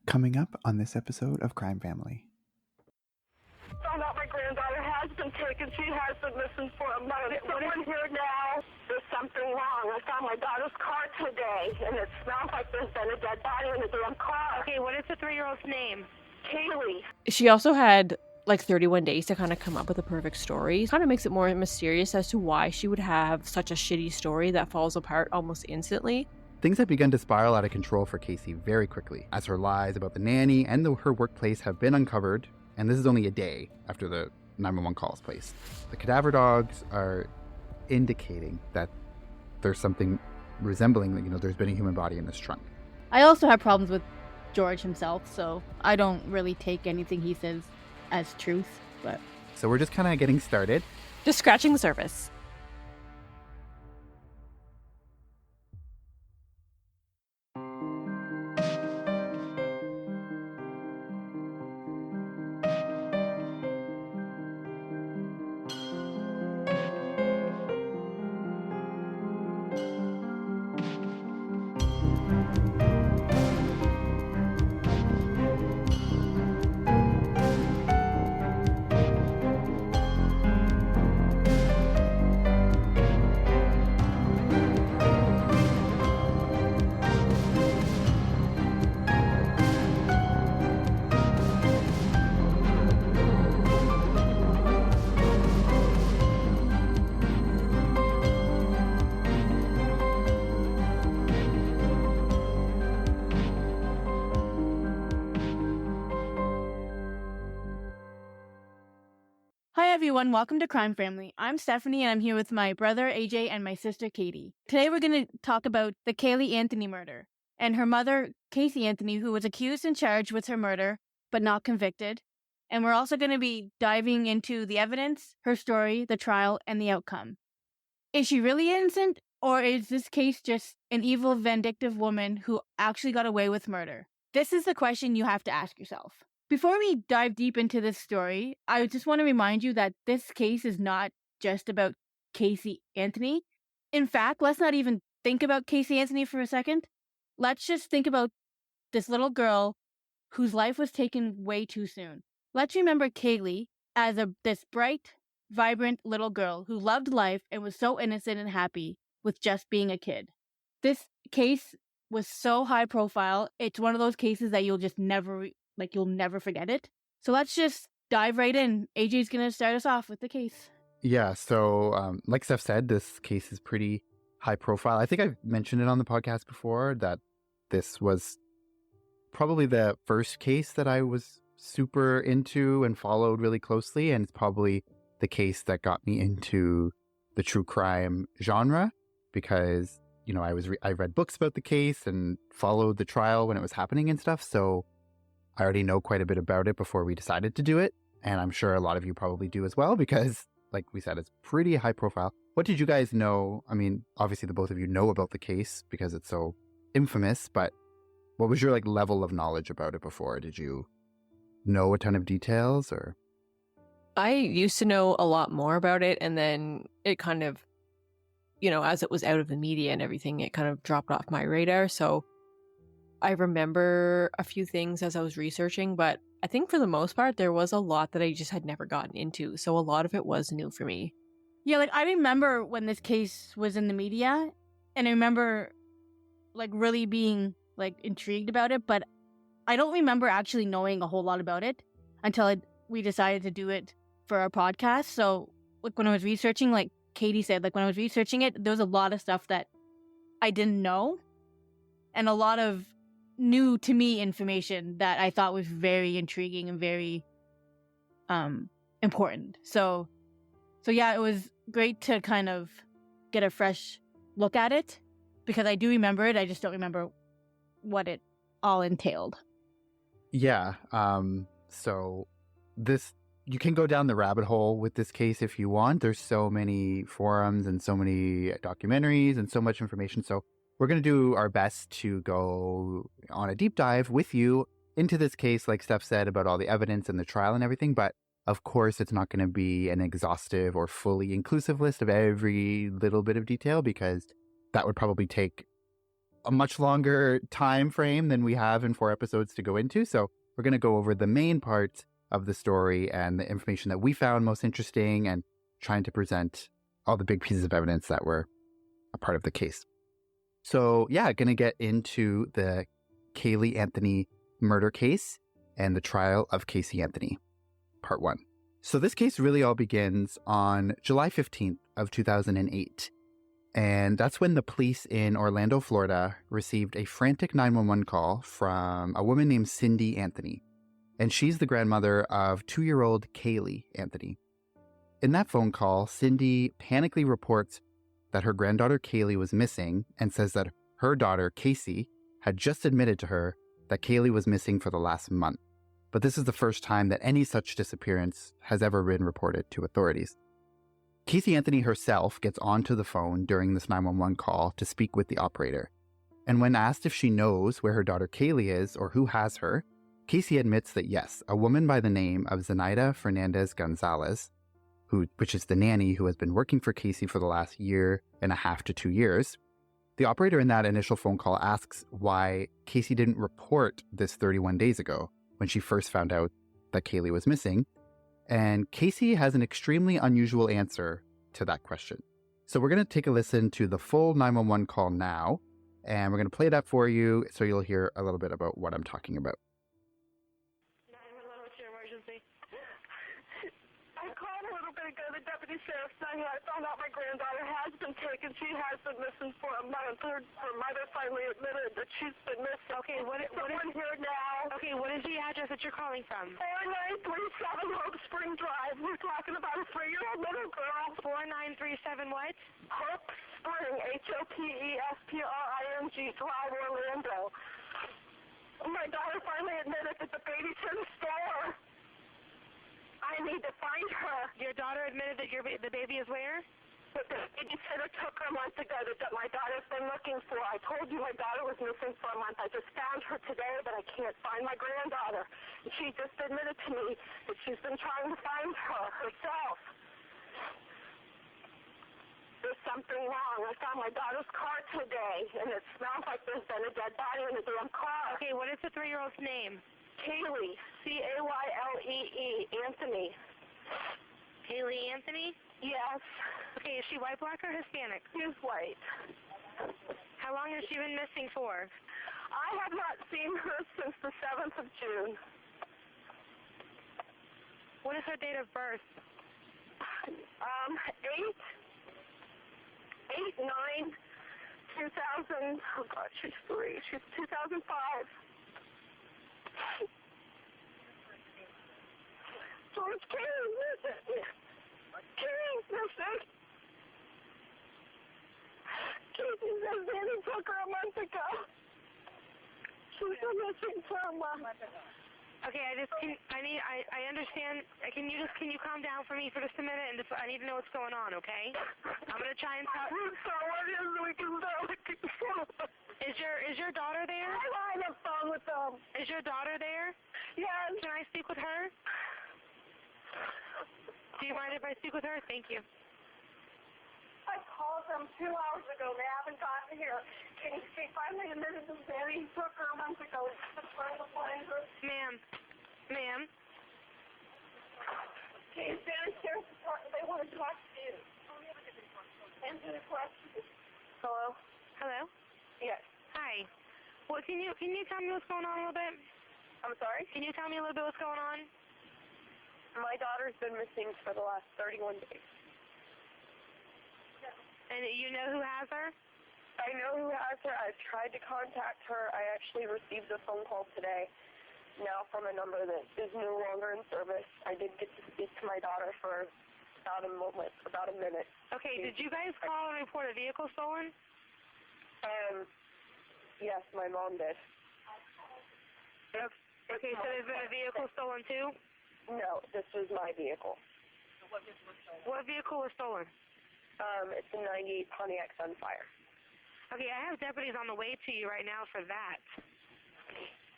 Coming up on this episode of Crime Family. Found out my granddaughter has been taken. She has been missing for a month. Someone here now. There's something wrong. I found my daughter's car today, and it smells like there's been a dead body in the damn car. Okay, what is the 3-year-old's name? Caylee. She also had like 31 days to kind of come up with a perfect story. It kind of makes it more mysterious as to why she would have such a shitty story that falls apart almost instantly. Things have begun to spiral out of control for Casey very quickly, as her lies about the nanny and her workplace have been uncovered, and this is only a day after the 911 call is placed. The cadaver dogs are indicating that there's something resembling that, there's been a human body in this trunk. I also have problems with George himself, so I don't really take anything he says as truth, but... So we're just kind of getting started. Just scratching the surface. Hi everyone, welcome to Crime Family. I'm Stephanie and I'm here with my brother AJ and my sister Katie. Today we're going to talk about the Caylee Anthony murder and her mother Caylee Anthony, who was accused and charged with her murder but not convicted. And we're also going to be diving into the evidence, her story, the trial, and the outcome. Is she really innocent, or is this case just an evil, vindictive woman who actually got away with murder? This is the question you have to ask yourself. Before we dive deep into this story, I just want to remind you that this case is not just about Caylee Anthony. In fact, let's not even think about Caylee Anthony for a second. Let's just think about this little girl whose life was taken way too soon. Let's remember Caylee as this bright, vibrant little girl who loved life and was so innocent and happy with just being a kid. This case was so high profile. It's one of those cases that you'll just never forget it. So let's just dive right in. AJ's going to start us off with the case. Yeah, so like Steph said, this case is pretty high profile. I think I've mentioned it on the podcast before that this was probably the first case that I was super into and followed really closely. And it's probably the case that got me into the true crime genre because, I read books about the case and followed the trial when it was happening and stuff. So I already know quite a bit about it before we decided to do it. And I'm sure a lot of you probably do as well, because like we said, it's pretty high profile. What did you guys know? I mean, obviously the both of you know about the case because it's so infamous, but what was your level of knowledge about it before? Did you know a ton of details or? I used to know a lot more about it, and then it kind of, as it was out of the media and everything, it kind of dropped off my radar. So I remember a few things as I was researching, but I think for the most part, there was a lot that I just had never gotten into. So a lot of it was new for me. Yeah, I remember when this case was in the media, and I remember really being intrigued about it, but I don't remember actually knowing a whole lot about it until we decided to do it for our podcast. So when I was researching, like Katie said, when I was researching it, there was a lot of stuff that I didn't know and a lot of new to me information that I thought was very intriguing and very important. So yeah, it was great to kind of get a fresh look at it because I do remember it. I just don't remember what it all entailed. Yeah. So you can go down the rabbit hole with this case if you want. There's so many forums and so many documentaries and so much information. So we're going to do our best to go on a deep dive with you into this case, like Steph said, about all the evidence and the trial and everything. But of course, it's not going to be an exhaustive or fully inclusive list of every little bit of detail because that would probably take a much longer time frame than we have in 4 episodes to go into. So we're going to go over the main part of the story and the information that we found most interesting and trying to present all the big pieces of evidence that were a part of the case. So yeah, going to get into the Caylee Anthony murder case and the trial of Caylee Anthony, part 1. So this case really all begins on July 15th of 2008. And that's when the police in Orlando, Florida, received a frantic 911 call from a woman named Caylee Anthony. And she's the grandmother of 2-year-old Caylee Anthony. In that phone call, Cindy panically reports that her granddaughter Caylee was missing and says that her daughter, Casey, had just admitted to her that Caylee was missing for the last month. But this is the first time that any such disappearance has ever been reported to authorities. Caylee Anthony herself gets onto the phone during this 911 call to speak with the operator. And when asked if she knows where her daughter Caylee is or who has her, Casey admits that yes, a woman by the name of Zenaida Fernandez Gonzalez, which is the nanny who has been working for Casey for the last 1.5 to 2 years. The operator in that initial phone call asks why Casey didn't report this 31 days ago when she first found out that Caylee was missing. And Casey has an extremely unusual answer to that question. So we're going to take a listen to the full 911 call now, and we're going to play that for you so you'll hear a little bit about what I'm talking about. 911, what's your emergency? I called a little bit ago, the deputy sheriff's not here. I found out my granddaughter has been taken. She has been missing for a month. Her mother finally admitted that she's been missing. Okay, what is here now? Okay, what is the address that you're calling from? 4937 Hope Spring Drive. We're talking about a 3-year-old little girl. 4937 what? Hope Spring, HOPESPRING Drive, Orlando. My daughter finally admitted that the baby's in the store. I need to find her. Your daughter admitted that the baby is where? But the babysitter took her a month ago that my daughter's been looking for. I told you my daughter was missing for a month. I just found her today, but I can't find my granddaughter. And she just admitted to me that she's been trying to find her herself. There's something wrong. I found my daughter's car today, and it smells like there's been a dead body in the damn car. Okay, what is the 3-year-old's name? Caylee, Caylee, Anthony. Caylee Anthony? Yes. Okay, is she white, black, or Hispanic? She's white. How long has she been missing for? I have not seen her since the 7th of June. What is her date of birth? 8/9/2000. Oh God, she's 3. She's 2005. George Kaylee's missing. Kaylee's missing. Casey says Danny took her a month ago. She's been missing for a month. Okay, I understand. Can you calm down for me for just a minute? And I need to know what's going on, okay? I'm gonna try and talk. Is your daughter there? I'm on the phone with them. Is your daughter there? Yes. Can I speak with her? Do you mind if I speak with her? Thank you. I called them 2 hours ago. They haven't gotten here. She finally admitted to Danny took her a month ago. Ma'am. Okay, Danny's here to talk. They want to talk to you. Answer the question. Hello? Hello? Yes. Hi. Well, can you tell me what's going on a little bit? I'm sorry? Can you tell me a little bit what's going on? My daughter's been missing for the last 31 days. And you know who has her? I know who has her. I've tried to contact her. I actually received a phone call today, now from a number that is no longer in service. I did get to speak to my daughter for about a minute. Okay, did you guys call and report a vehicle stolen? Yes, my mom did. Okay, so there's been a vehicle stolen too? No, this was my vehicle. What vehicle was stolen? It's a 98 Pontiac Sunfire. Okay, I have deputies on the way to you right now for that.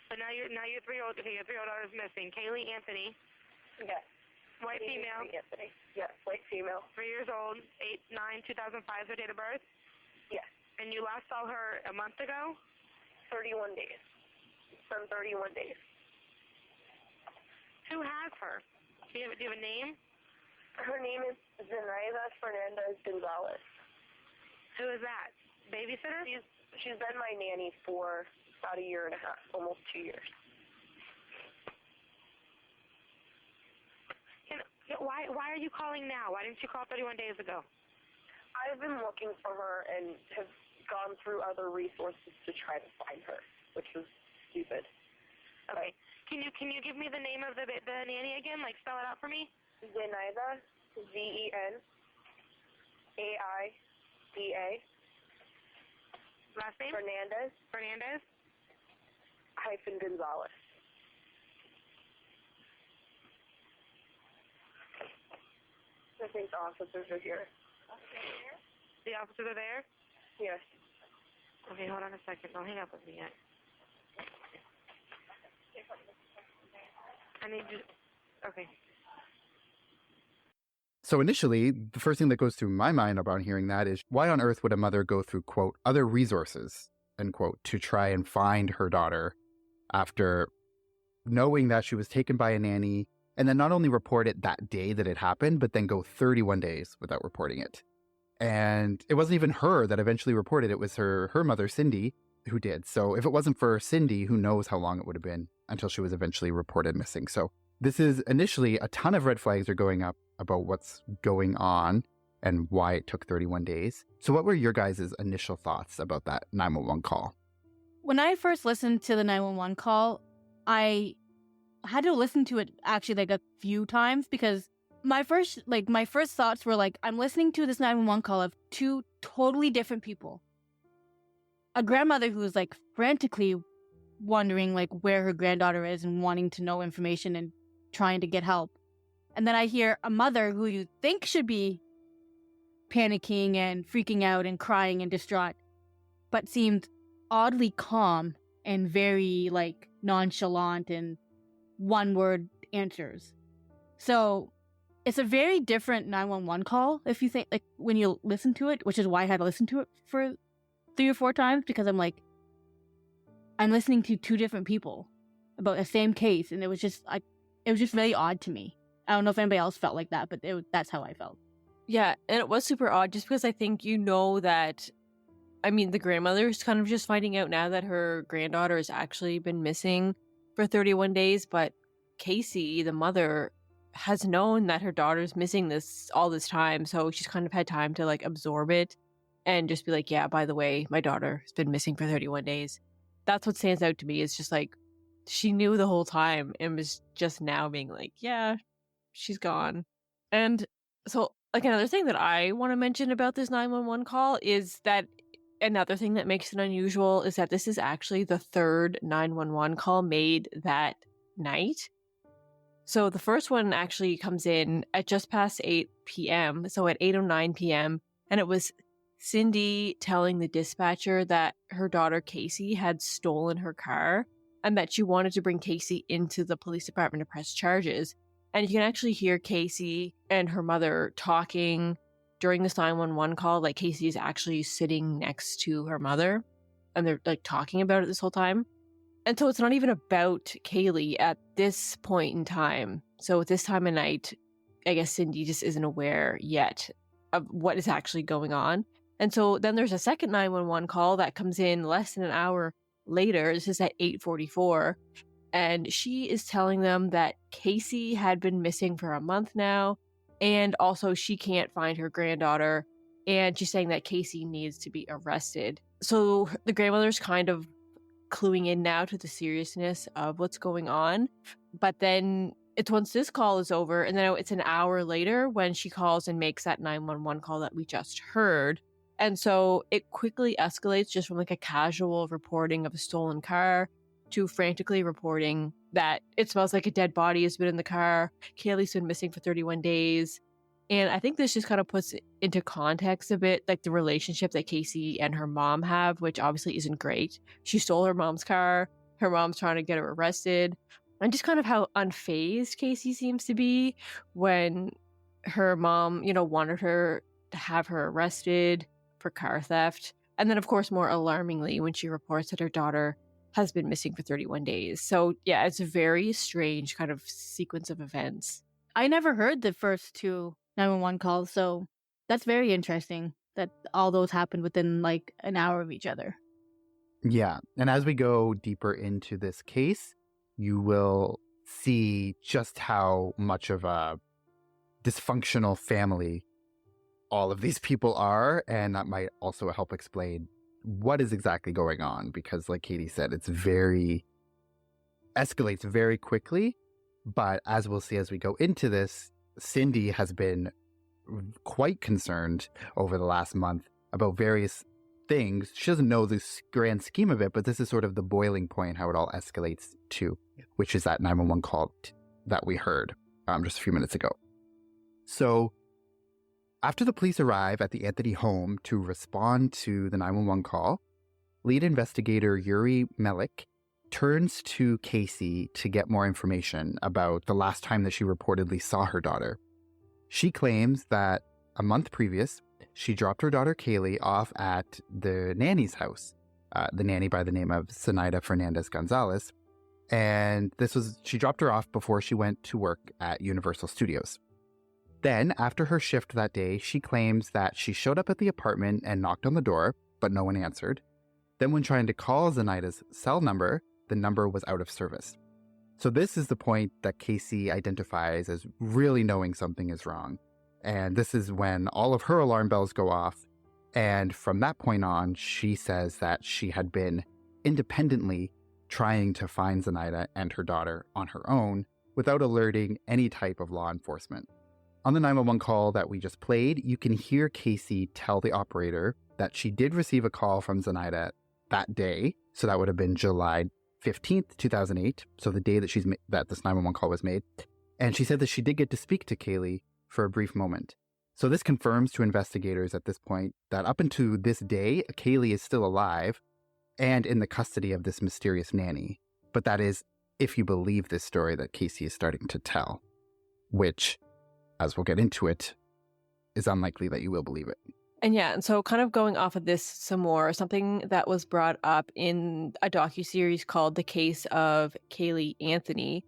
But now your 3-year-old, okay, your 3-year-old daughter is missing. Caylee Anthony. Yes. White female. Anthony. Yes, white female. 3 years old. 8/9/2005 is her date of birth. Yes. And you last saw her a month ago? 31 days. It's been 31 days. Who has her? Do you have a name? Her name is Zenaida Fernandez Gonzalez. Who is that? Babysitter? She's been my nanny for about a year and a half, almost 2 years. Why are you calling now? Why didn't you call 31 days ago? I've been looking for her and have gone through other resources to try to find her, which is stupid. Okay. Can you give me the name of the nanny again? Like, spell it out for me? Zenaida, Zenaida. Last name? Fernandez Gonzalez. I think the officers are here. The officers are there? Yes. Okay, hold on a second. Don't hang up with me yet. I need you... Okay. So initially, the first thing that goes through my mind about hearing that is, why on earth would a mother go through, quote, other resources, end quote, to try and find her daughter after knowing that she was taken by a nanny, and then not only report it that day that it happened, but then go 31 days without reporting it. And it wasn't even her that eventually reported. It was her mother, Cindy, who did. So if it wasn't for Cindy, who knows how long it would have been until she was eventually reported missing. So this is initially a ton of red flags are going up about what's going on and why it took 31 days. So what were your guys' initial thoughts about that 911 call? When I first listened to the 911 call, I had to listen to it actually like a few times because my first thoughts were like, I'm listening to this 911 call of two totally different people. A grandmother who's like frantically wondering like where her granddaughter is and wanting to know information and trying to get help. And then I hear a mother who you think should be panicking and freaking out and crying and distraught, but seemed oddly calm and very like nonchalant and one-word answers. So it's a very different 911 call if you think like when you listen to it, which is why I had to listen to it for 3 or 4 times because I'm like, I'm listening to two different people about the same case, and it was just really odd to me. I don't know if anybody else felt like that, but that's how I felt. Yeah, and it was super odd just because I think that, I mean, the grandmother's kind of just finding out now that her granddaughter has actually been missing for 31 days, but Casey, the mother, has known that her daughter's missing all this time, so she's kind of had time to like absorb it and just be like, yeah, by the way, my daughter has been missing for 31 days. That's what stands out to me. Is just like she knew the whole time and was just now being like, yeah, she's gone. And so like another thing that I want to mention about this 911 call is that another thing that makes it unusual is that this is actually the third 911 call made that night. So the first one actually comes in at just past 8 p.m. So at 8:09 p.m. And it was Cindy telling the dispatcher that her daughter Casey had stolen her car and that she wanted to bring Casey into the police department to press charges. And you can actually hear Casey and her mother talking during this 911 call. Like Casey is actually sitting next to her mother and they're like talking about it this whole time. And so it's not even about Caylee at this point in time. So at this time of night, I guess Cindy just isn't aware yet of what is actually going on. And so then there's a second 911 call that comes in less than an hour later. This is at 8:44. And she is telling them that Casey had been missing for a month now. And also she can't find her granddaughter. And she's saying that Casey needs to be arrested. So the grandmother's kind of cluing in now to the seriousness of what's going on. But then it's once this call is over, and then it's an hour later when she calls and makes that 911 call that we just heard. And so it quickly escalates just from like a casual reporting of a stolen car to frantically reporting that it smells like a dead body has been in the car. Caylee's been missing for 31 days. And I think this just kind of puts into context a bit like the relationship that Casey and her mom have, which obviously isn't great. She stole her mom's car. Her mom's trying to get her arrested. And just kind of how unfazed Casey seems to be when her mom, wanted her to have her arrested for car theft And then, of course, more alarmingly, when she reports that her daughter has been missing for 31 days. So, yeah, it's a very strange kind of sequence of events. I never heard the first two 911 calls, so that's very interesting that all those happened within like an hour of each other. Yeah. And as we go deeper into this case, you will see just how much of a dysfunctional family all of these people are. And that might also help explain what is exactly going on. Because like Katie said, escalates very quickly. But as we'll see as we go into this, Cindy has been quite concerned over the last month about various things. She doesn't know the grand scheme of it, but this is sort of the boiling point, how it all escalates to, which is that 911 call that we heard just a few minutes ago. So after the police arrive at the Anthony home to respond to the 911 call, lead investigator Yuri Melik turns to Casey to get more information about the last time that she reportedly saw her daughter. She claims that a month previous, she dropped her daughter Caylee off at the nanny's house, the nanny by the name of Zenaida Fernandez Gonzalez, and she dropped her off before she went to work at Universal Studios. Then, after her shift that day, she claims that she showed up at the apartment and knocked on the door, but no one answered. Then when trying to call Zenaida's cell number, the number was out of service. So this is the point that Casey identifies as really knowing something is wrong. And this is when all of her alarm bells go off. And from that point on, she says that she had been independently trying to find Zenaida and her daughter on her own without alerting any type of law enforcement. On the 911 call that we just played, you can hear Casey tell the operator that she did receive a call from Zenaida that day. So that would have been July 15th, 2008. So the day that this 911 call was made. And she said that she did get to speak to Caylee for a brief moment. So this confirms to investigators at this point that up until this day, Caylee is still alive and in the custody of this mysterious nanny. But that is if you believe this story that Casey is starting to tell, which, as we'll get into it, is unlikely that you will believe it. And so kind of going off of this some more, something that was brought up in a docuseries called The Case of Caylee Anthony.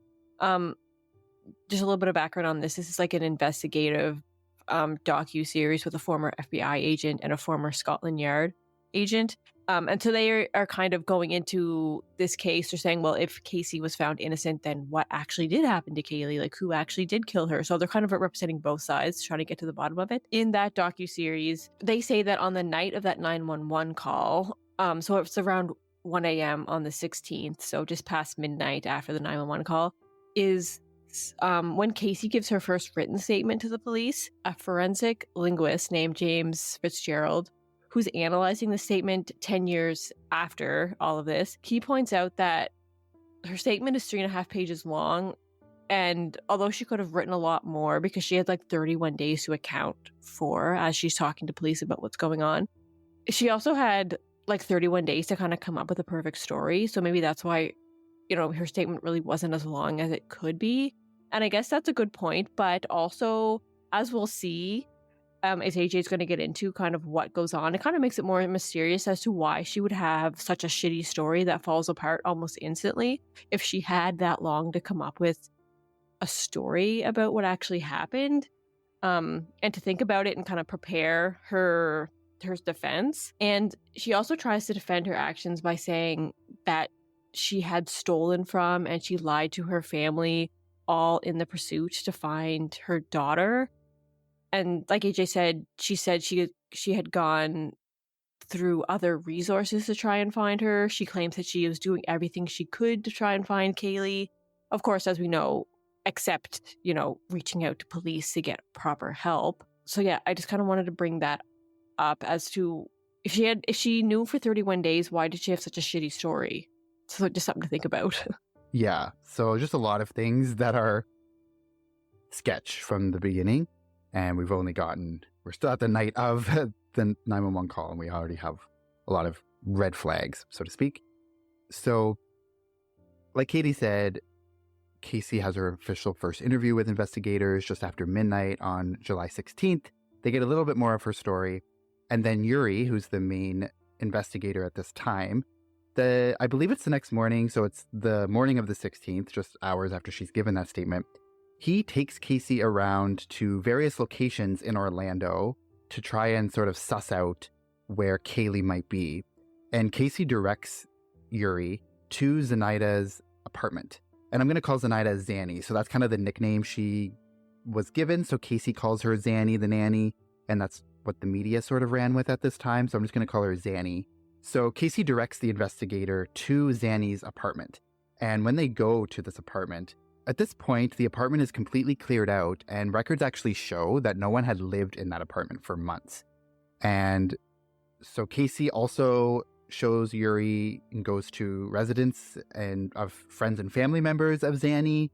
Just a little bit of background on this. This is like an investigative docuseries with a former FBI agent and a former Scotland Yard agent. And so they are kind of going into this case. They're saying, well, if Casey was found innocent, then what actually did happen to Caylee? Like, who actually did kill her? So they're kind of representing both sides, trying to get to the bottom of it. In that docuseries, they say that on the night of that 911 call, so it's around 1 a.m. on the 16th, so just past midnight after the 911 call, is when Casey gives her first written statement to the police. A forensic linguist named James Fitzgerald, who's analyzing the statement 10 years after all of this, he points out that her statement is 3.5 pages long. And although she could have written a lot more because she had like 31 days to account for as she's talking to police about what's going on, she also had like 31 days to kind of come up with a perfect story. So maybe that's why, her statement really wasn't as long as it could be. And I guess that's a good point. But also, as we'll see, as AJ's going to get into kind of what goes on, it kind of makes it more mysterious as to why she would have such a shitty story that falls apart almost instantly if she had that long to come up with a story about what actually happened, and to think about it and kind of prepare her defense. And she also tries to defend her actions by saying that she had stolen from and she lied to her family, all in the pursuit to find her daughter. And like AJ said she had gone through other resources to try and find her. She claims that she was doing everything she could to try and find Caylee. Of course, as we know, except, reaching out to police to get proper help. So yeah, I just kind of wanted to bring that up as to if she knew for 31 days, why did she have such a shitty story? So just something to think about. Yeah. So just a lot of things that are sketch from the beginning. And we're still at the night of the 911 call, and we already have a lot of red flags, so to speak. So, like Katie said, Casey has her official first interview with investigators just after midnight on July 16th. They get a little bit more of her story. And then Yuri, who's the main investigator at this time. I believe it's the next morning, so it's the morning of the 16th, just hours after she's given that statement. He takes Casey around to various locations in Orlando to try and sort of suss out where Caylee might be. And Casey directs Yuri to Zenaida's apartment. And I'm going to call Zenaida Zanny. So that's kind of the nickname she was given. So Casey calls her Zanny, the nanny. And that's what the media sort of ran with at this time. So I'm just going to call her Zanny. So Casey directs the investigator to Zanny's apartment. And when they go to this apartment, at this point, the apartment is completely cleared out, and records actually show that no one had lived in that apartment for months. And so Casey also shows Yuri and goes to residence and of friends and family members of Zanny.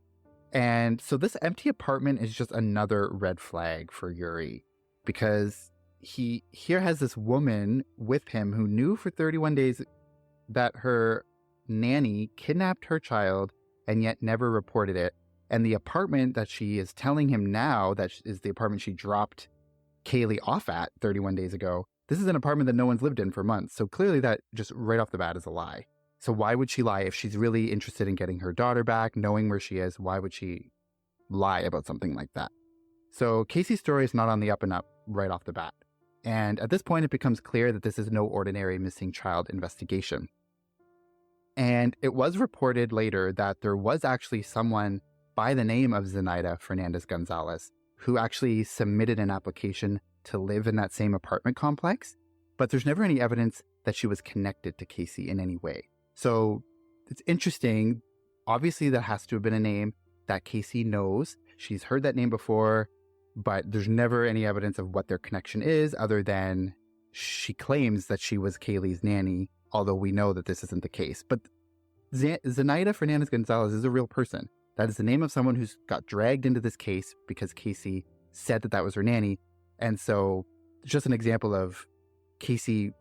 And so this empty apartment is just another red flag for Yuri, because he here has this woman with him who knew for 31 days that her nanny kidnapped her child and yet never reported it. And the apartment that she is telling him now, that is the apartment she dropped Caylee off at 31 days ago, this is an apartment that no one's lived in for months. So clearly that just right off the bat is a lie. So why would she lie if she's really interested in getting her daughter back, knowing where she is? Why would she lie about something like that? So Casey's story is not on the up and up right off the bat. And at this point, it becomes clear that this is no ordinary missing child investigation. And it was reported later that there was actually someone by the name of Zenaida Fernandez Gonzalez who actually submitted an application to live in that same apartment complex, but there's never any evidence that she was connected to Casey in any way. So it's interesting. Obviously, that has to have been a name that Casey knows. She's heard that name before, but there's never any evidence of what their connection is other than she claims that she was Caylee's nanny, although we know that this isn't the case. But Zenaida Fernandez Gonzalez is a real person. That is the name of someone who's got dragged into this case because Casey said that that was her nanny. And so it's just an example of Casey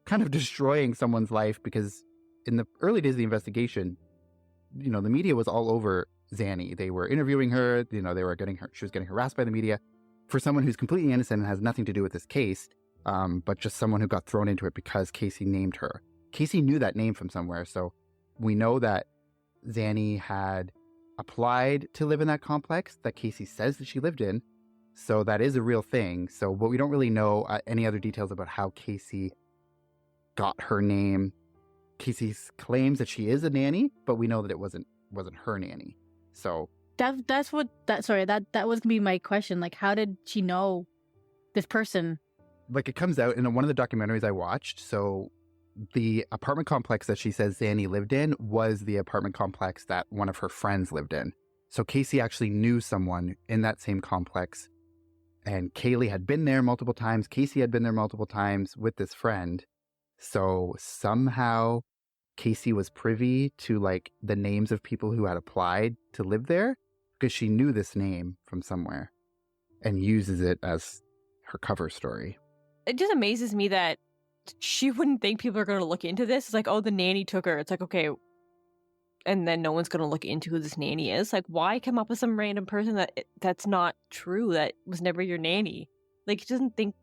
kind of destroying someone's life, because in the early days of the investigation, you know, the media was all over Zanny. They were interviewing her, you know, she was getting harassed by the media. For someone who's completely innocent and has nothing to do with this case, but just someone who got thrown into it because Casey named her. Casey knew that name from somewhere. So we know that Zanny had applied to live in that complex that Casey says that she lived in. So that is a real thing. So, but we don't really know any other details about how Casey got her name. Casey claims that she is a nanny, but we know that it wasn't her nanny. So that was gonna be my question. Like, how did she know this person? Like, it comes out in one of the documentaries I watched. So the apartment complex that she says Zanny lived in was the apartment complex that one of her friends lived in. So Casey actually knew someone in that same complex, and Caylee had been there multiple times. Casey had been there multiple times with this friend. So somehow Casey was privy to like the names of people who had applied to live there, because she knew this name from somewhere and uses it as her cover story. It just amazes me that she wouldn't think people are going to look into this. It's like, oh, the nanny took her. It's like, okay. And then no one's going to look into who this nanny is. Like, why come up with some random person that's not true, that was never your nanny? Like, she doesn't think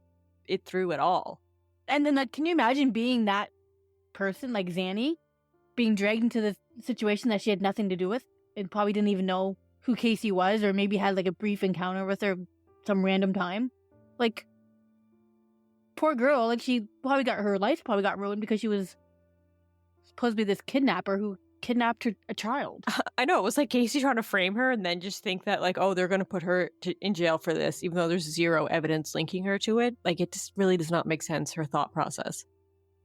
it through at all. And then, like, can you imagine being that person, like Zanny, being dragged into this situation that she had nothing to do with and probably didn't even know who Casey was, or maybe had like a brief encounter with her some random time? Like, poor girl, like, her life probably got ruined because she was supposed to be this kidnapper who kidnapped a child. I know, it was like Casey trying to frame her and then just think that, like, oh, they're going to put her in jail for this, even though there's zero evidence linking her to it. Like, it just really does not make sense, her thought process.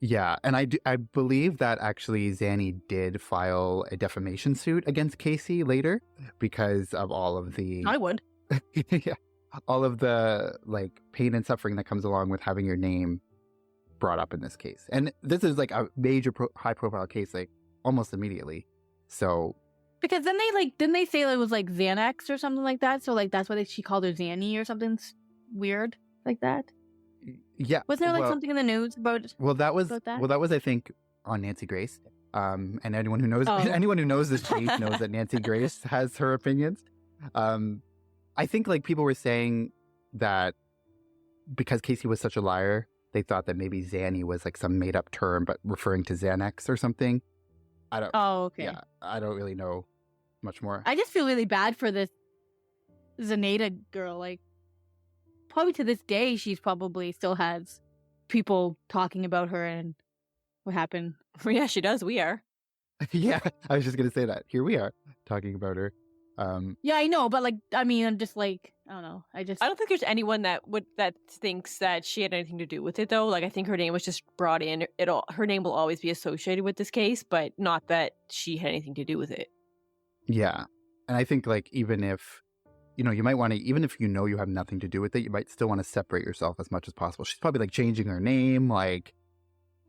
Yeah, and I believe that actually Zanny did file a defamation suit against Casey later because of all of the... I would. Yeah, all of the like pain and suffering that comes along with having your name brought up in this case. And this is like a major high profile case, like almost immediately. So because then didn't they say it was like Xanax or something like that? So like that's why she called her Zanny or something weird like that. Yeah, wasn't there like something in the news about? That was I think on Nancy Grace. And anyone who knows this case knows that Nancy Grace has her opinions. I think like people were saying that because Casey was such a liar, they thought that maybe Zanny was like some made up term, but referring to Xanax or something. I don't. Oh, okay. Yeah, I don't really know much more. I just feel really bad for this Zenaida girl. Like, probably to this day, she's probably still has people talking about her and what happened. Well, yeah, she does. We are. Yeah, I was just gonna say that. Here we are talking about her. Yeah, I know, but like, I mean, I'm just like, I don't know. I don't think there's anyone that thinks that she had anything to do with it, though. Like, I think her name was just brought in. Her name will always be associated with this case, but not that she had anything to do with it. Yeah, and I think like even if you might want to, even if you have nothing to do with it, you might still want to separate yourself as much as possible. She's probably like changing her name, like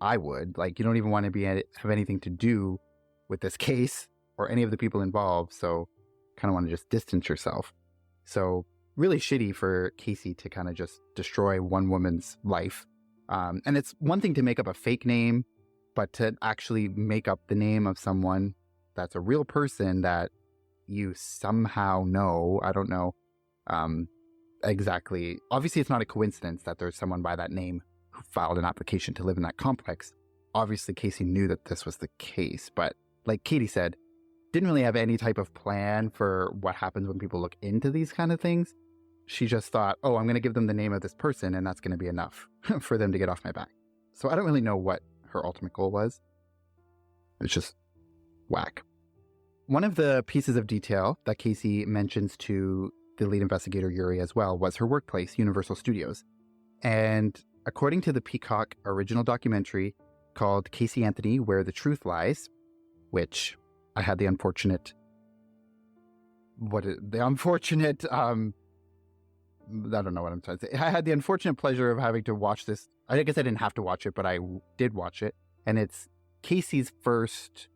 I would. Like, you don't even want to have anything to do with this case or any of the people involved. So kind of want to just distance yourself. So really shitty for Casey to kind of just destroy one woman's life. And it's one thing to make up a fake name, but to actually make up the name of someone that's a real person that you somehow know. I don't know exactly. Obviously, it's not a coincidence that there's someone by that name who filed an application to live in that complex. Obviously, Casey knew that this was the case, but like Katie said, didn't really have any type of plan for what happens when people look into these kind of things. She just thought, oh, I'm going to give them the name of this person and that's going to be enough for them to get off my back. So I don't really know what her ultimate goal was. It's just whack. One of the pieces of detail that Casey mentions to the lead investigator, Yuri, as well, was her workplace, Universal Studios. And according to the Peacock original documentary called Caylee Anthony, Where the Truth Lies, which I had the unfortunate, I don't know what I'm trying to say. I had the unfortunate pleasure of having to watch this. I guess I didn't have to watch it, but I did watch it. And it's Casey's first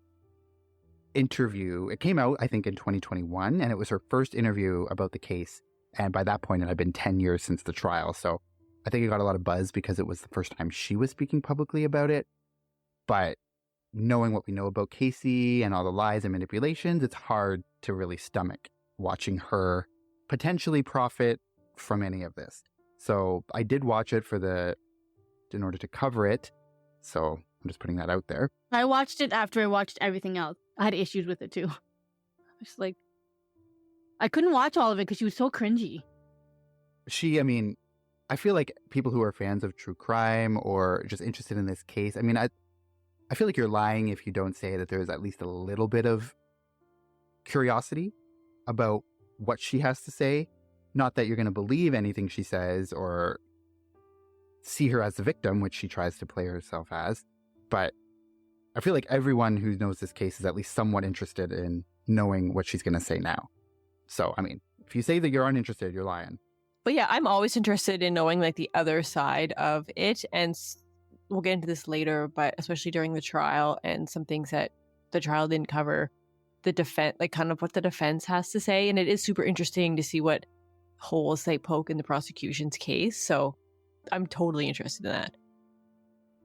interview. It came out, I think, in 2021, and it was her first interview about the case. And by that point, it had been 10 years since the trial. So I think it got a lot of buzz because it was the first time she was speaking publicly about it. But knowing what we know about Casey and all the lies and manipulations, it's hard to really stomach watching her potentially profit from any of this. So I did watch it in order to cover it. So I'm just putting that out there. I watched it after I watched everything else. I had issues with it too. Just like, I couldn't watch all of it because she was so cringy. I feel like people who are fans of true crime or just interested in this case, I feel like you're lying if you don't say that there's at least a little bit of curiosity about what she has to say. Not that you're going to believe anything she says or see her as the victim, which she tries to play herself as. But I feel like everyone who knows this case is at least somewhat interested in knowing what she's going to say now. So, if you say that you're uninterested, you're lying. But yeah, I'm always interested in knowing like the other side of it. And we'll get into this later, but especially during the trial and some things that the trial didn't cover, the defense, like kind of what the defense has to say. And it is super interesting to see what holes they poke in the prosecution's case. So I'm totally interested in that.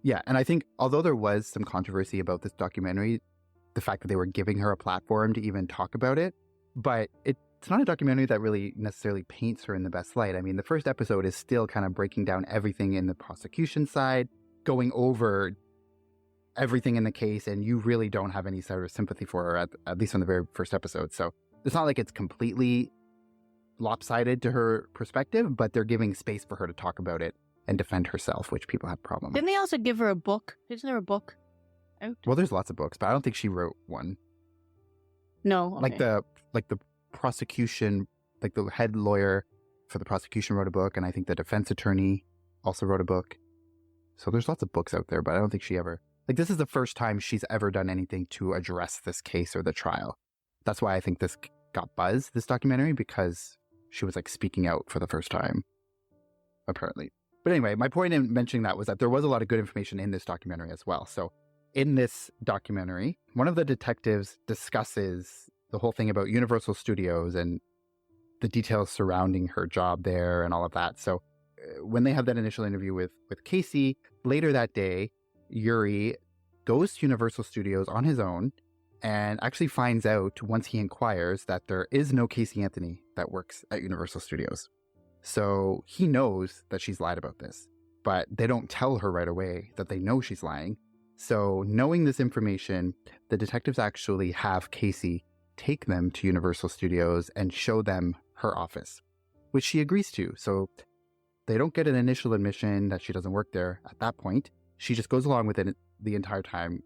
Yeah. And I think although there was some controversy about this documentary, the fact that they were giving her a platform to even talk about it, but it's not a documentary that really necessarily paints her in the best light. The first episode is still kind of breaking down everything in the prosecution side, going over everything in the case, and you really don't have any sort of sympathy for her, at least on the very first episode. So it's not like it's completely lopsided to her perspective, but they're giving space for her to talk about it and defend herself, which people have problems with. Didn't they also give her a book? Isn't there a book out? Well, there's lots of books, but I don't think she wrote one. No. Okay. Like the prosecution, like the head lawyer for the prosecution wrote a book, and I think the defense attorney also wrote a book. So there's lots of books out there, but I don't think she ever, this is the first time she's ever done anything to address this case or the trial. That's why I think this got buzz, this documentary, because she was speaking out for the first time, apparently. But anyway, my point in mentioning that was that there was a lot of good information in this documentary as well. So in this documentary, one of the detectives discusses the whole thing about Universal Studios and the details surrounding her job there and all of that. So when they have that initial interview with Casey, later that day, Yuri goes to Universal Studios on his own and actually finds out, once he inquires, that there is no Caylee Anthony that works at Universal Studios. So he knows that she's lied about this. but they don't tell her right away that they know she's lying. So knowing this information, the detectives actually have Caylee take them to Universal Studios and show them her office, which she agrees to. So they don't get an initial admission that she doesn't work there at that point. She just goes along with it the entire time.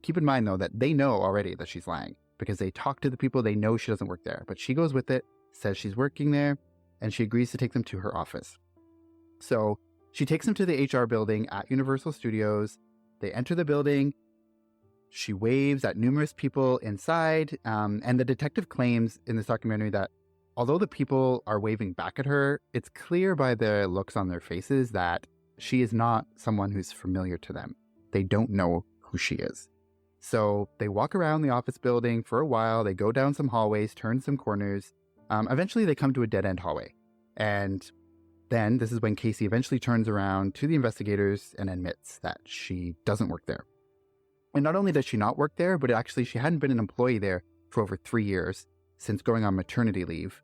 Keep in mind, though, that they know already that she's lying because they talk to the people. They know she doesn't work there, but she goes with it, says she's working there, and she agrees to take them to her office. So she takes them to the HR building at Universal Studios. They enter the building. She waves at numerous people inside. And the detective claims in this documentary that although the people are waving back at her, it's clear by the looks on their faces that she is not someone who's familiar to them. They don't know who she is. So they walk around the office building for a while. They go down some hallways, turn some corners. Eventually, they come to a dead-end hallway. And then this is when Caylee eventually turns around to the investigators and admits that she doesn't work there. And not only does she not work there, but actually she hadn't been an employee there for over 3 years since going on maternity leave.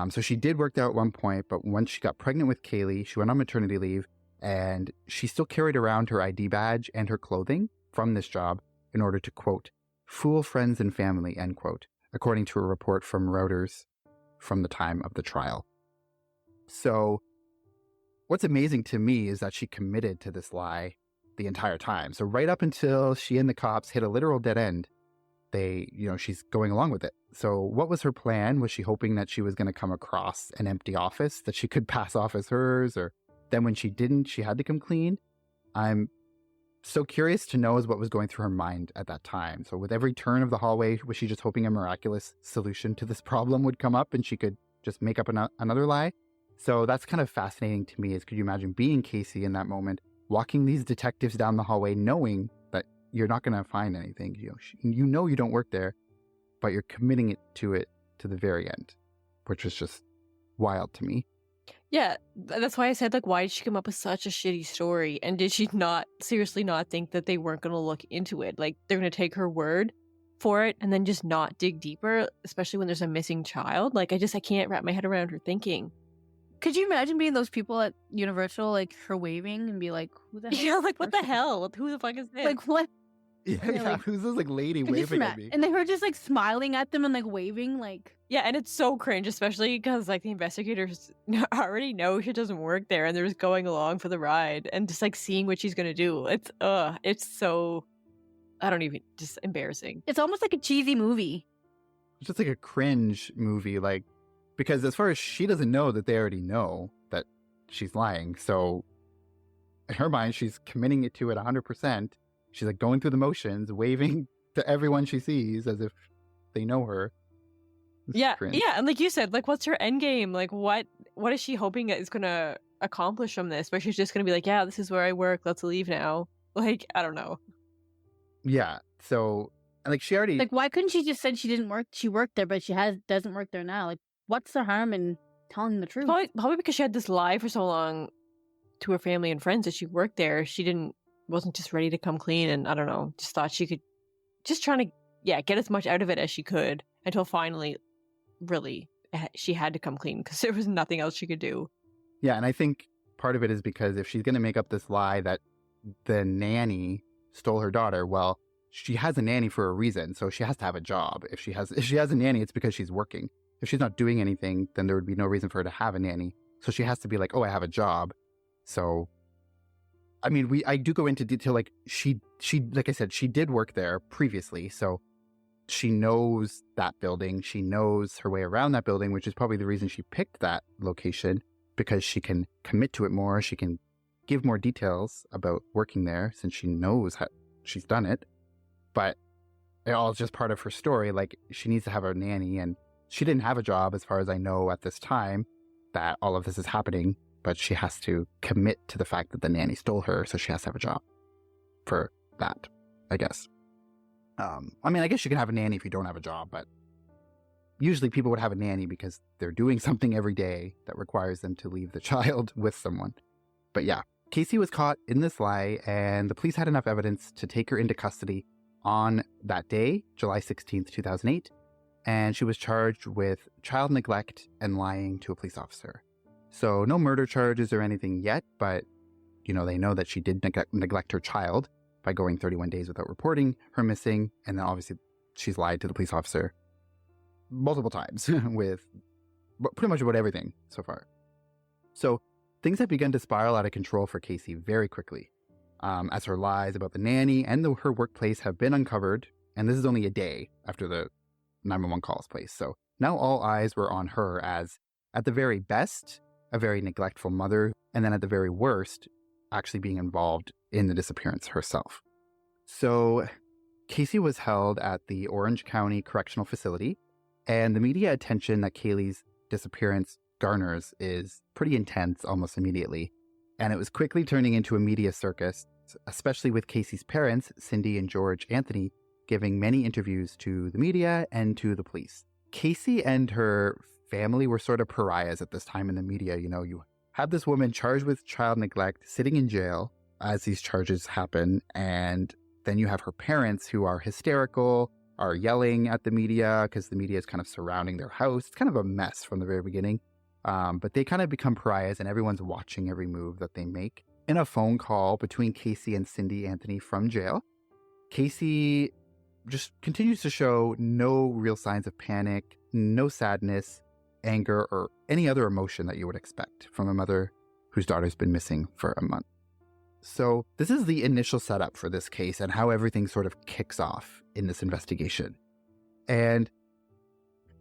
So she did work there at one point, but once she got pregnant with Caylee, she went on maternity leave, and she still carried around her ID badge and her clothing from this job in order to, quote, fool friends and family, end quote, according to a report from Reuters from the time of the trial. So what's amazing to me is that she committed to this lie the entire time. So right up until she and the cops hit a literal dead end, she's going along with it. So what was her plan? Was she hoping that she was going to come across an empty office that she could pass off as hers? Or then when she didn't, she had to come clean? I'm so curious to know what was going through her mind at that time. So with every turn of the hallway, was she just hoping a miraculous solution to this problem would come up and she could just make up another lie? So that's kind of fascinating to me. Could you imagine being Caylee in that moment, walking these detectives down the hallway, knowing that you're not going to find anything? You know you don't work there, but you're committing it to the very end, which was just wild to me. Yeah, that's why I said, why did she come up with such a shitty story? And did she seriously not think that they weren't going to look into it? They're going to take her word for it and then just not dig deeper, especially when there's a missing child? I can't wrap my head around her thinking. Could you imagine being those people at Universal, her waving and be like, who the hell? Yeah, what the hell? Who the fuck is this? What? Yeah, who's this lady waving at me? And they were just smiling at them and waving Yeah, and it's so cringe, especially because the investigators already know she doesn't work there and they're just going along for the ride and just seeing what she's gonna do. It's so, just embarrassing. It's almost like a cheesy movie. It's just a cringe movie, because as far as she doesn't know that they already know that she's lying. So in her mind, she's committing it to it 100%. She's going through the motions, waving to everyone she sees as if they know her. Yeah, and like you said, what's her end game? What is she hoping is going to accomplish from this? Where she's just going to be yeah, this is where I work, let's leave now. I don't know. Yeah, so, she already... why couldn't she just said she worked there, but she doesn't work there now? What's the harm in telling the truth? Probably because she had this lie for so long to her family and friends that she worked there. She wasn't just ready to come clean, and I don't know, just thought she could, just trying to get as much out of it as she could until finally, really, she had to come clean because there was nothing else she could do. Yeah, and I think part of it is because if she's going to make up this lie that the nanny stole her daughter, well, she has a nanny for a reason, so she has to have a job. If she has a nanny, it's because she's working. If she's not doing anything, then there would be no reason for her to have a nanny. So she has to be oh, I have a job. So, I do go into detail. She, like I said, she did work there previously. So she knows that building. She knows her way around that building, which is probably the reason she picked that location, because she can commit to it more. She can give more details about working there since she knows how she's done it. But it all is just part of her story. She needs to have a nanny, and she didn't have a job as far as I know at this time that all of this is happening, but she has to commit to the fact that the nanny stole her, so she has to have a job for that, I guess. I guess you can have a nanny if you don't have a job, but usually people would have a nanny because they're doing something every day that requires them to leave the child with someone. But yeah, Caylee was caught in this lie, and the police had enough evidence to take her into custody on that day, July 16th, 2008, and she was charged with child neglect and lying to a police officer. So no murder charges or anything yet, but they know that she did neglect her child by going 31 days without reporting her missing. And then obviously she's lied to the police officer multiple times with pretty much about everything so far. So things have begun to spiral out of control for Caylee very quickly, as her lies about the nanny and her workplace have been uncovered. And this is only a day after the 911 calls place. So now all eyes were on her as, at the very best, a very neglectful mother, and then at the very worst, actually being involved in the disappearance herself. So Caylee was held at the Orange County Correctional Facility, and the media attention that Caylee's disappearance garners is pretty intense almost immediately. And it was quickly turning into a media circus, especially with Caylee's parents, Cindy and George Anthony, giving many interviews to the media and to the police. Caylee and her family were sort of pariahs at this time in the media. You have this woman charged with child neglect sitting in jail as these charges happen, and then you have her parents who are hysterical, are yelling at the media because the media is kind of surrounding their house. It's kind of a mess from the very beginning. But they kind of become pariahs, and everyone's watching every move that they make. In a phone call between Caylee and Cindy Anthony from jail, Caylee just continues to show no real signs of panic, no sadness, anger, or any other emotion that you would expect from a mother whose daughter's been missing for a month. So this is the initial setup for this case and how everything sort of kicks off in this investigation. And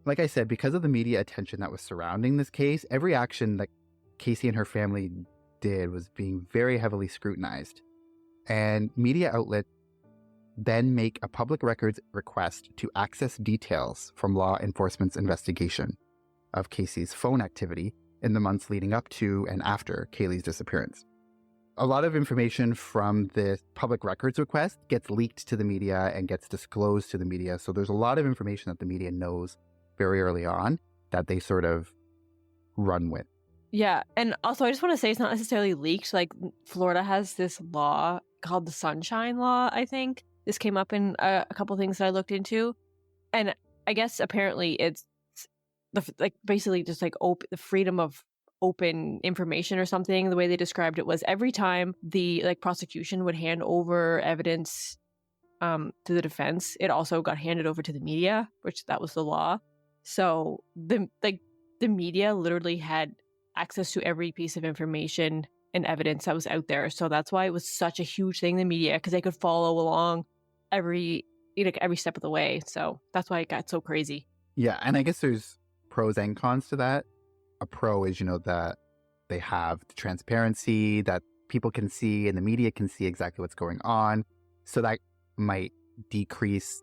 like I said, because of the media attention that was surrounding this case, every action that Caylee and her family did was being very heavily scrutinized. And media outlets then make a public records request to access details from law enforcement's investigation of Caylee's phone activity in the months leading up to and after Caylee's disappearance. A lot of information from this public records request gets leaked to the media and gets disclosed to the media. So there's a lot of information that the media knows very early on that they sort of run with. Yeah. And also, I just want to say it's not necessarily leaked. Like, Florida has this law called the Sunshine Law, I think. This came up in a couple things that I looked into. And I guess apparently it's basically just like the freedom of open information or something. The way they described it was every time the prosecution would hand over evidence to the defense, it also got handed over to the media, which that was the law. So the media literally had access to every piece of information and evidence that was out there. So that's why it was such a huge thing in the media, because they could follow along every step of the way. So that's why it got so crazy. Yeah, and I guess there's pros and cons to that. A pro is, that they have the transparency that people can see and the media can see exactly what's going on. So that might decrease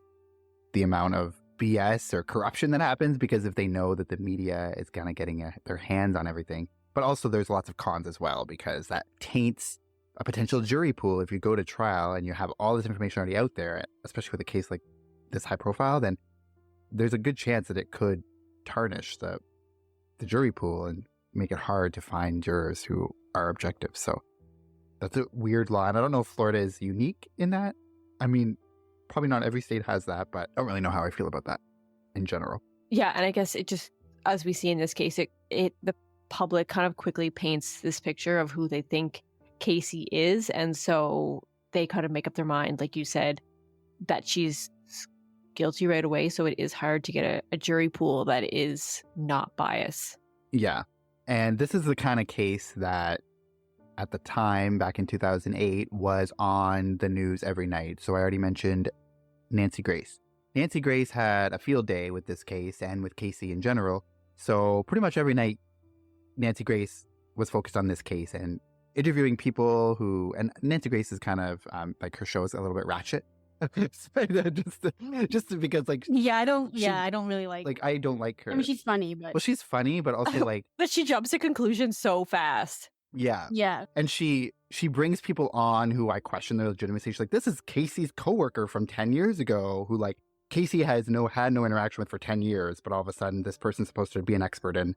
the amount of BS or corruption that happens, because if they know that the media is kind of getting their hands on everything. But also there's lots of cons as well, because that taints a potential jury pool. If you go to trial and you have all this information already out there, especially with a case like this high profile, then there's a good chance that it could tarnish the jury pool and make it hard to find jurors who are objective. So that's a weird law. And I don't know if Florida is unique in that. I mean, probably not every state has that, but I don't really know how I feel about that in general. Yeah, and I guess it just, as we see in this case, the public kind of quickly paints this picture of who they think Caylee is, and so they kind of make up their mind, like you said, that she's guilty right away. So it is hard to get a jury pool that is not biased. Yeah, and this is the kind of case that at the time, back in 2008, was on the news every night. So I already mentioned Nancy Grace. Nancy Grace had a field day with this case and with Caylee in general. So pretty much every night, Nancy Grace was focused on this case and interviewing people and Nancy Grace is kind of like, her show is a little bit ratchet. just because I don't really like I don't like her. I mean, she's funny, but she's funny, but also but she jumps to conclusions so fast. Yeah. And she brings people on who I question their legitimacy. She's like, this is Caylee's coworker from 10 years ago who Caylee had no interaction with for 10 years, but all of a sudden this person's supposed to be an expert in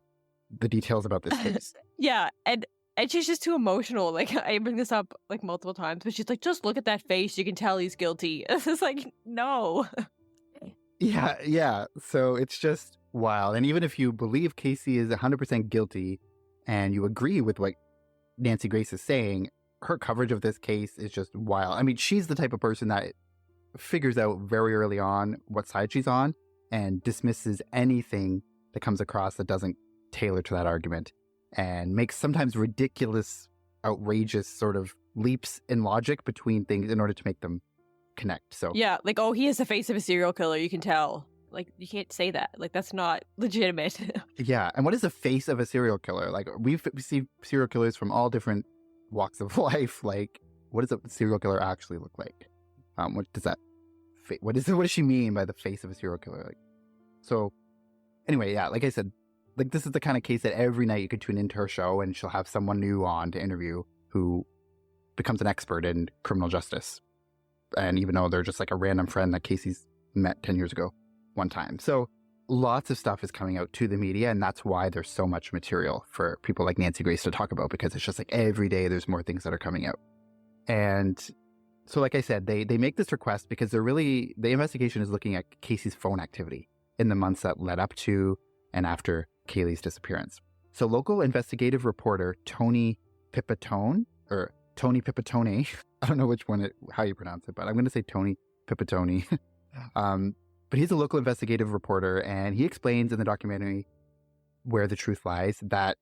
the details about this case. Yeah, and she's just too emotional. I bring this up multiple times, but she's like, just look at that face. You can tell he's guilty. It's just no. Yeah. So it's just wild. And even if you believe Caylee is 100% guilty and you agree with what Nancy Grace is saying, her coverage of this case is just wild. I mean, she's the type of person that figures out very early on what side she's on and dismisses anything that comes across that doesn't tailor to that argument, and makes sometimes ridiculous, outrageous sort of leaps in logic between things in order to make them connect. So Yeah, like, oh, he is the face of a serial killer, you can tell. Like, you can't say that. Like, that's not legitimate. yeah. And what is the face of a serial killer? Like, we see serial killers from all different walks of life. Like, what does a serial killer actually look like? What does that what does she mean by the face of a serial killer? Like, so anyway, yeah, like I said, like, this is the kind of case that every night you could tune into her show and she'll have someone new on to interview who becomes an expert in criminal justice. And even though they're just like a random friend that Casey's met 10 years ago one time. So lots of stuff is coming out to the media, and that's why there's so much material for people like Nancy Grace to talk about, because it's just like every day there's more things that are coming out. And so, like I said, they make this request because the investigation is looking at Casey's phone activity in the months that led up to and after Caylee's disappearance. So local investigative reporter Tony Pipitone, I don't know how you pronounce it, but I'm going to say Tony Pipitone. But he's a local investigative reporter, and he explains in the documentary Where the Truth Lies that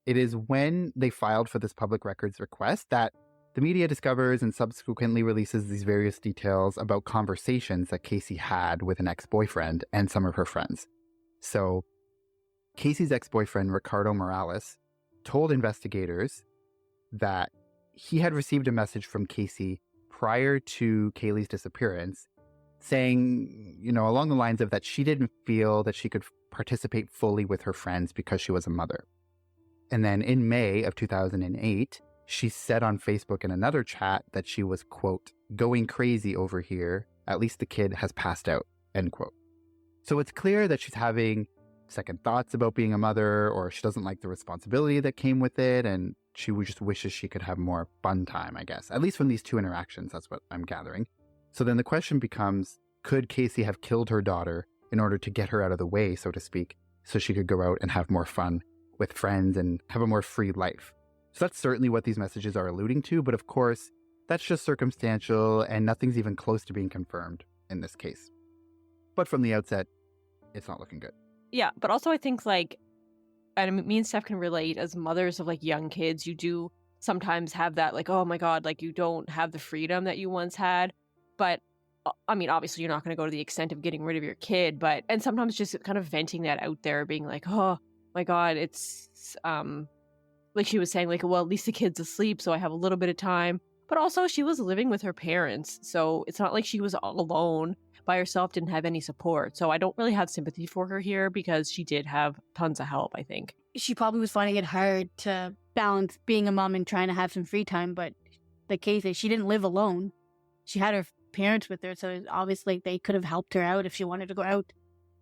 it is when they filed for this public records request that the media discovers and subsequently releases these various details about conversations that Casey had with an ex-boyfriend and some of her friends. So Casey's ex-boyfriend, Ricardo Morales, told investigators that he had received a message from Casey prior to Caylee's disappearance saying, along the lines of that she didn't feel that she could participate fully with her friends because she was a mother. And then in May of 2008, she said on Facebook in another chat that she was, quote, going crazy over here. At least the kid has passed out, end quote. So it's clear that she's having second thoughts about being a mother, or she doesn't like the responsibility that came with it, and she just wishes she could have more fun time, I guess. At least from these two interactions, that's what I'm gathering. So then the question becomes, could Casey have killed her daughter in order to get her out of the way, so to speak, so she could go out and have more fun with friends and have a more free life? So that's certainly what these messages are alluding to, but of course, that's just circumstantial and nothing's even close to being confirmed in this case. But from the outset, it's not looking good. Yeah, but also I think, like, and me and Steph can relate, as mothers of, like, young kids, you do sometimes have that, like, oh my God, like, you don't have the freedom that you once had. But I mean, obviously you're not going to go to the extent of getting rid of your kid, and sometimes just kind of venting that out there, being like, oh my God, it's, like she was saying, like, well, at least the kid's asleep, so I have a little bit of time. But also she was living with her parents, so it's not like she was all alone by herself, didn't have any support. So I don't really have sympathy for her here, because she did have tons of help, I think. She probably was finding it hard to balance being a mom and trying to have some free time, but the case is she didn't live alone. She had her parents with her, so obviously they could have helped her out if she wanted to go out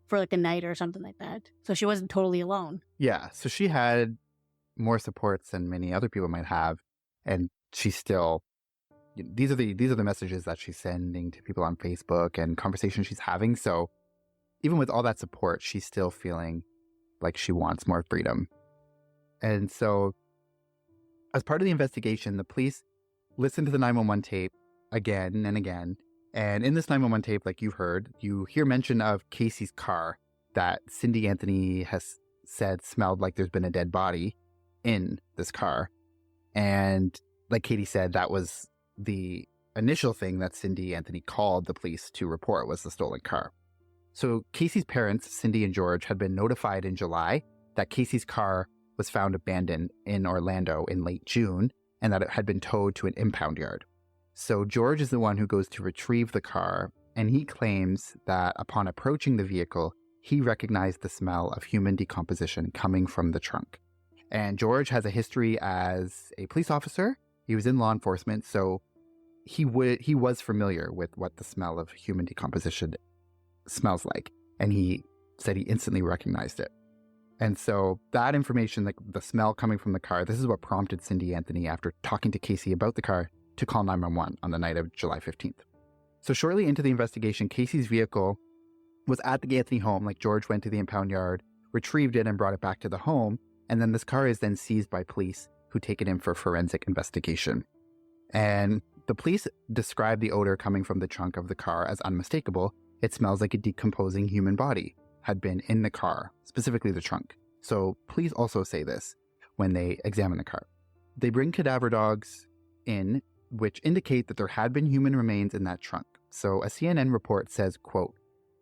for like a night or something like that. So she wasn't totally alone. Yeah, so she had more supports than many other people might have, and she's still, these are the messages that she's sending to people on Facebook and conversations she's having. So even with all that support, she's still feeling like she wants more freedom. And so as part of the investigation, the police listened to the 911 tape again and again. And in this 911 tape, like you've heard, you hear mention of Casey's car that Cindy Anthony has said smelled like there's been a dead body in this car. And like Katie said, that was the initial thing that Cindy Anthony called the police to report, was the stolen car. So Casey's parents, Cindy and George, had been notified in July that Casey's car was found abandoned in Orlando in late June, and that it had been towed to an impound yard. So George is the one who goes to retrieve the car, and he claims that upon approaching the vehicle, he recognized the smell of human decomposition coming from the trunk. And George has a history as a police officer. He was in law enforcement, so he was familiar with what the smell of human decomposition smells like. And he said he instantly recognized it. And so that information, like the smell coming from the car, this is what prompted Cindy Anthony, after talking to Casey about the car, to call 911 on the night of July 15th. So shortly into the investigation, Casey's vehicle was at the Anthony home. Like, George went to the impound yard, retrieved it, and brought it back to the home. And then this car is then seized by police, who take it in for forensic investigation. And the police describe the odor coming from the trunk of the car as unmistakable. It smells like a decomposing human body had been in the car, specifically the trunk. So police also say this when they examine the car. They bring cadaver dogs in, which indicate that there had been human remains in that trunk. So a CNN report says, quote,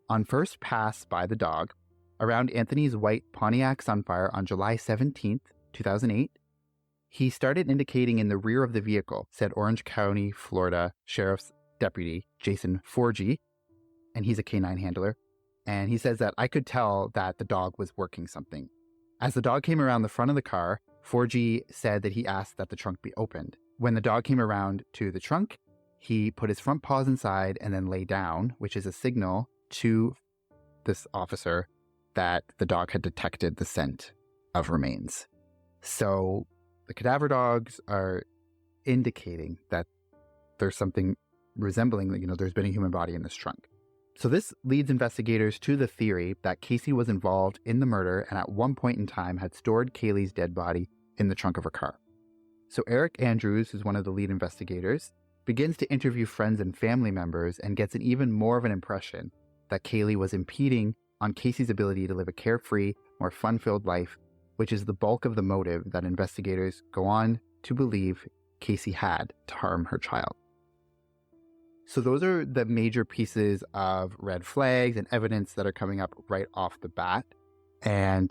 on first pass by the dog around Anthony's white Pontiac Sunfire on July 17th, 2008, he started indicating in the rear of the vehicle, said Orange County, Florida Sheriff's Deputy Jason Forgy, and he's a canine handler. And he says that I could tell that the dog was working something. As the dog came around the front of the car, Forgy said that he asked that the trunk be opened. When the dog came around to the trunk, he put his front paws inside and then lay down, which is a signal to this officer that the dog had detected the scent of remains. So the cadaver dogs are indicating that there's something resembling, there's been a human body in this trunk. So this leads investigators to the theory that Casey was involved in the murder and at one point in time had stored Caylee's dead body in the trunk of her car. So Eric Andrews, who's one of the lead investigators, begins to interview friends and family members and gets an even more of an impression that Caylee was impeding on Casey's ability to live a carefree, more fun-filled life, which is the bulk of the motive that investigators go on to believe Casey had to harm her child. So those are the major pieces of red flags and evidence that are coming up right off the bat. And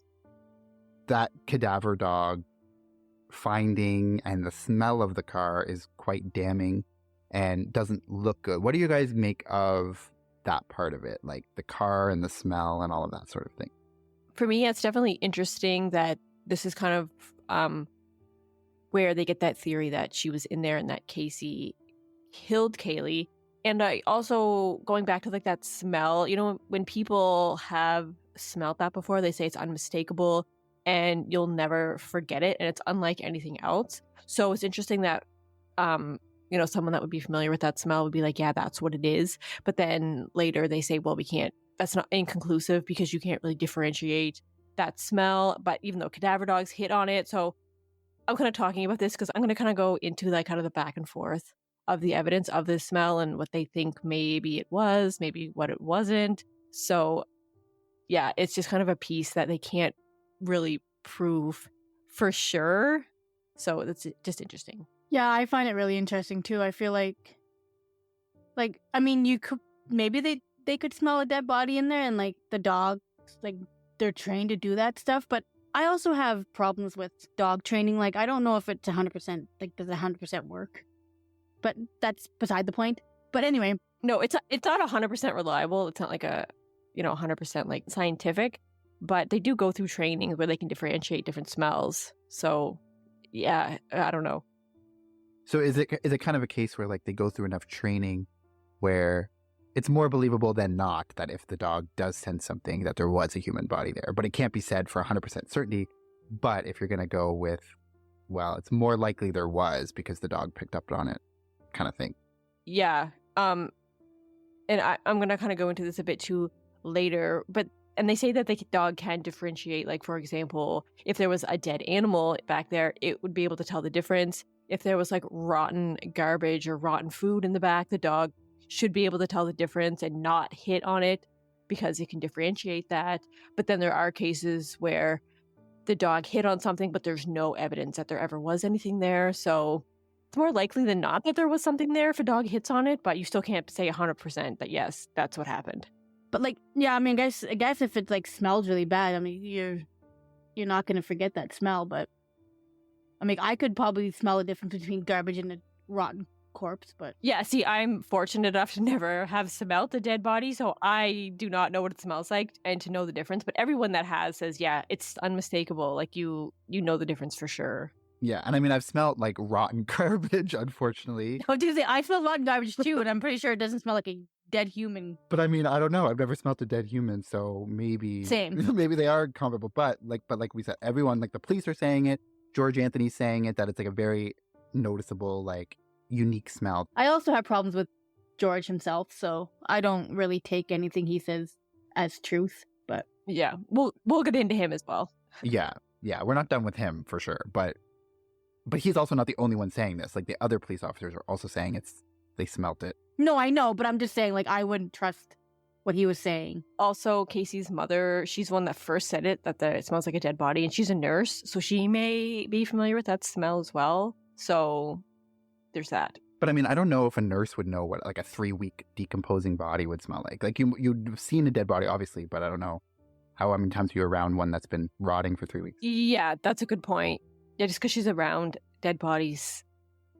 that cadaver dog finding and the smell of the car is quite damning and doesn't look good. What do you guys make of that part of it? Like the car and the smell and all of that sort of thing. For me, it's definitely interesting that this is kind of where they get that theory that she was in there and that Casey killed Caylee. And I also, going back to like that smell, when people have smelled that before, they say it's unmistakable and you'll never forget it. And it's unlike anything else. So it's interesting that, someone that would be familiar with that smell would be like, yeah, that's what it is. But then later they say, well, we can't, that's not inconclusive because you can't really differentiate that smell. But even though cadaver dogs hit on it. So I'm kind of talking about this because I'm going to kind of go into like kind of the back and forth of the evidence of this smell and what they think maybe it was, maybe what it wasn't. So yeah, it's just kind of a piece that they can't really prove for sure. So it's just interesting. Yeah, I find it really interesting too. I feel like I mean, you could maybe they could smell a dead body in there, and like the dogs, like they're trained to do that stuff. But I also have problems with dog training. Like I don't know if it's 100%. Like does it 100% work? But that's beside the point. But anyway, no, it's not 100% reliable. It's not like a 100% like scientific. But they do go through training where they can differentiate different smells. So yeah, I don't know. So is it kind of a case where like they go through enough training where it's more believable than not that if the dog does sense something that there was a human body there, but it can't be said for 100% certainty. But if you're going to go with, well, it's more likely there was because the dog picked up on it kind of thing. Yeah. And I'm going to kind of go into this a bit too later, and they say that the dog can differentiate. Like, for example, if there was a dead animal back there, it would be able to tell the difference. If there was like rotten garbage or rotten food in the back, the dog should be able to tell the difference and not hit on it because it can differentiate that. But then there are cases where the dog hit on something, but there's no evidence that there ever was anything there. So it's more likely than not that there was something there if a dog hits on it, but you still can't say 100% that yes, that's what happened. But like, yeah, I mean, I guess if it like smells really bad, I mean, you're not gonna forget that smell. But I mean, I could probably smell the difference between garbage and a rotten corpse. But yeah, see, I'm fortunate enough to never have smelled a dead body, so I do not know what it smells like and to know the difference. But everyone that has says, yeah, it's unmistakable. Like you know the difference for sure. Yeah, and I mean, I've smelled like rotten garbage, unfortunately. Oh, dude, I smell rotten garbage too, and I'm pretty sure it doesn't smell like a dead human. But I mean, I don't know. I've never smelled a dead human, so maybe Same. Maybe they are comparable. But like we said, everyone, like the police are saying it. George Anthony's saying it, that it's like a very noticeable, like unique smell. I also have problems with George himself, so I don't really take anything he says as truth. But yeah, we'll get into him as well. Yeah, we're not done with him for sure, but But he's also not the only one saying this. Like the other police officers are also saying they smelt it. No, I know, but I'm just saying, like, I wouldn't trust what he was saying. Also, Casey's mother, she's the one that first said it, that it smells like a dead body, and she's a nurse, so she may be familiar with that smell as well. So there's that. But I mean, I don't know if a nurse would know what like a 3-week decomposing body would smell like. Like you've seen a dead body, obviously, but I don't know how many times you're around one that's been rotting for 3 weeks. Yeah, that's a good point. Yeah, just because she's around dead bodies,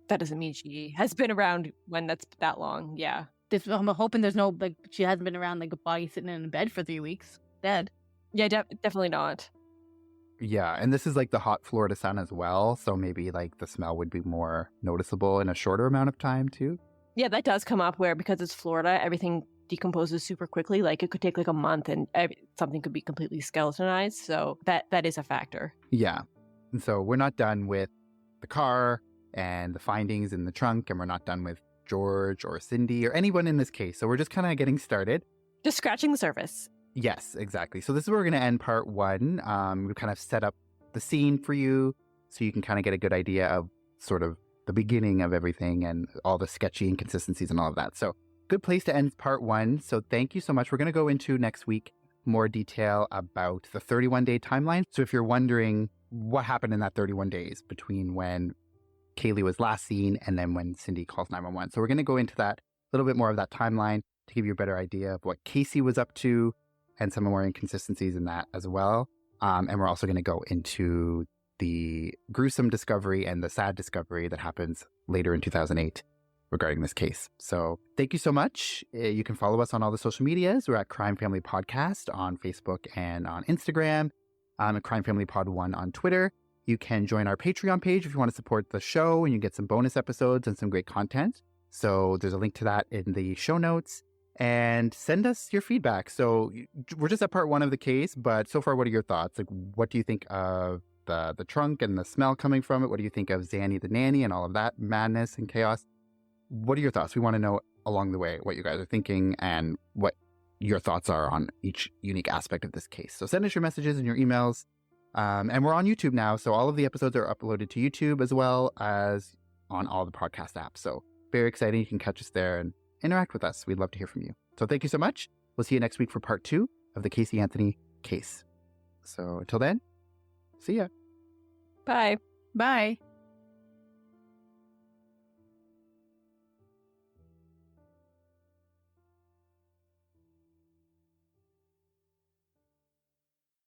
that doesn't mean she has been around one that's that long. Yeah. I'm hoping there's no, like, she hasn't been around, like, a body sitting in a bed for 3 weeks. Dead. Yeah, definitely not. Yeah, and this is like the hot Florida sun as well, so maybe like the smell would be more noticeable in a shorter amount of time too. Yeah, that does come up where because it's Florida, everything decomposes super quickly. Like it could take like a month and something could be completely skeletonized. So that is a factor. Yeah, and so we're not done with the car and the findings in the trunk, and we're not done with George or Cindy or anyone in this case. So we're just kind of getting started. Just scratching the surface. Yes, exactly. So this is where we're going to end part 1. We've kind of set up the scene for you so you can kind of get a good idea of sort of the beginning of everything and all the sketchy inconsistencies and all of that. So good place to end part 1. So thank you so much. We're going to go into next week more detail about the 31-day timeline. So if you're wondering what happened in that 31 days between when Caylee was last seen and then when Cindy calls 911. So we're going to go into that, a little bit more of that timeline to give you a better idea of what Casey was up to and some more inconsistencies in that as well. And we're also going to go into the gruesome discovery and the sad discovery that happens later in 2008 regarding this case. So thank you so much. You can follow us on all the social medias. We're at Crime Family Podcast on Facebook and on Instagram. At Crime Family Pod 1 on Twitter. You can join our Patreon page if you want to support the show, and you get some bonus episodes and some great content. So there's a link to that in the show notes. And send us your feedback. So we're just at part 1 of the case, but so far, what are your thoughts? Like, what do you think of the trunk and the smell coming from it? What do you think of Zanny the nanny and all of that madness and chaos? What are your thoughts? We want to know along the way what you guys are thinking and what your thoughts are on each unique aspect of this case. So send us your messages and your emails. And we're on YouTube now, so all of the episodes are uploaded to YouTube as well as on all the podcast apps. So very exciting. You can catch us there and interact with us. We'd love to hear from you. So thank you so much. We'll see you next week for part 2 of the Caylee Anthony case. So until then, see ya. Bye. Bye.